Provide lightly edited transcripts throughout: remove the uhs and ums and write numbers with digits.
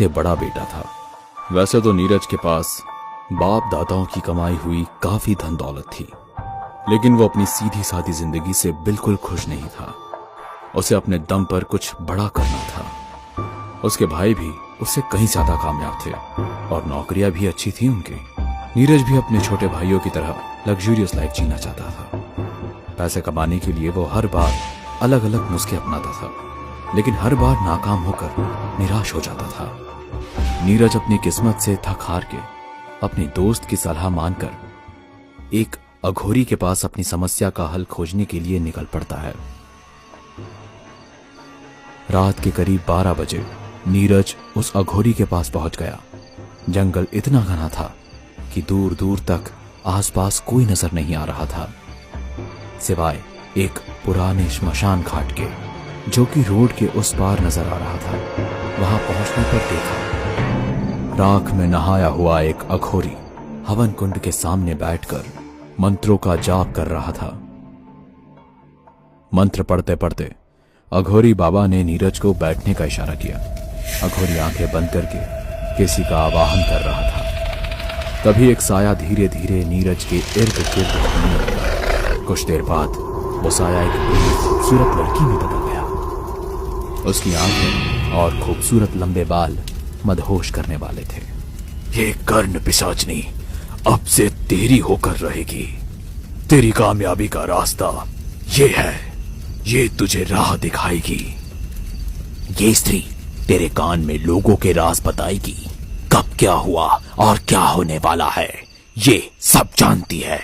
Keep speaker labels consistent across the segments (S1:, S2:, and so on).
S1: से बड़ा बेटा था। वैसे तो नीरज के पास बाप दादाओं की कमाई हुई काफी धन दौलत थी, लेकिन वो अपनी सीधी सादी जिंदगी से बिल्कुल खुश नहीं था। उसे अपने दम पर कुछ बड़ा करना था। उसके भाई भी उससे कहीं ज्यादा कामयाब थे और नौकरियां भी अच्छी थी उनकी। नीरज भी अपने छोटे भाइयों की तरह लग्जूरियस लाइफ जीना चाहता था। पैसे कमाने के लिए वो हर बार अलग अलग नुस्खे अपनाता था, लेकिन हर बार नाकाम होकर निराश हो जाता था। नीरज अपनी किस्मत से थक हार के अपने दोस्त की सलाह मानकर एक अघोरी के पास अपनी समस्या का हल खोजने के लिए निकल पड़ता है। रात के करीब 12 बजे नीरज उस अघोरी के पास पहुंच गया। जंगल इतना घना था कि दूर दूर तक आसपास कोई नजर नहीं आ रहा था, सिवाय एक पुराने श्मशान घाट के, जो कि रोड के उस पार नजर आ रहा था। वहां पहुंचने पर देखा, राख में नहाया हुआ एक अघोरी हवन कुंड के सामने बैठकर मंत्रों का जाप कर रहा था। मंत्र पढ़ते पढ़ते अघोरी बाबा ने नीरज को बैठने का इशारा किया। अघोरी आंखें बंद करके किसी का आवाहन कर रहा था। तभी एक साया धीरे धीरे नीरज के इर्द गिर्द घूमने लगा। कुछ देर बाद वो साया एक बड़ी खूबसूरत लड़की में बदल गया। उसकी आंखें और खूबसूरत लंबे बाल मदहोश करने वाले थे। ये कर्ण पिशाचनी अब से तेरी होकर रहेगी। तेरी कामयाबी का रास्ता ये है, ये तुझे राह दिखाएगी। ये स्त्री तेरे कान में लोगों के राज बताएगी। कब क्या हुआ और क्या होने वाला है ये सब जानती है।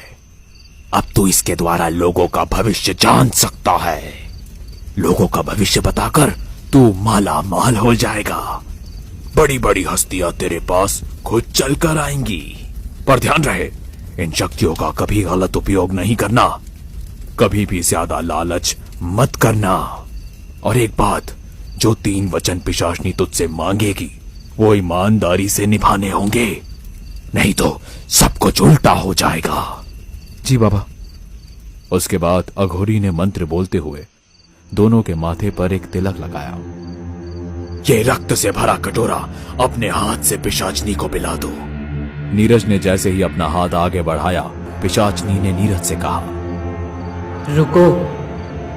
S1: अब तू इसके द्वारा लोगों का भविष्य जान सकता है। लोगों का भविष्य बताकर तू माला माल हो जाएगा। बड़ी बड़ी हस्तियां तेरे पास खुद चलकर आएंगी। पर ध्यान रहे, इन शक्तियों का कभी गलत उपयोग नहीं करना। कभी भी ज्यादा लालच मत करना। और एक बात, जो 3 वचन पिशाचनी तुझसे मांगेगी वो ईमानदारी से निभाने होंगे, नहीं तो सब कुछ उल्टा हो जाएगा। जी बाबा। उसके बाद अघोरी ने मंत्र बोलते हुए दोनों के माथे पर एक तिलक लगाया। ये रक्त से भरा कटोरा अपने हाथ से पिशाचनी को पिला दो। नीरज ने जैसे ही अपना हाथ आगे बढ़ाया, पिशाचनी ने नीरज से कहा,
S2: रुको,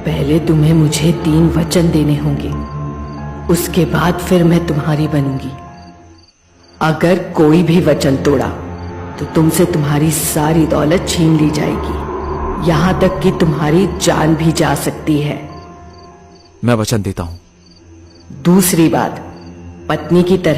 S2: पहले तुम्हें मुझे 3 वचन देने होंगे, उसके बाद फिर मैं तुम्हारी बनूंगी। अगर कोई भी वचन तोड़ा तो तुमसे तुम्हारी सारी दौलत छीन ली जाएगी, यहां तक कि तुम्हारी जान भी जा सकती है।
S1: मैं वचन देता हूं।
S2: दूसरी बात, पत्नी की तरह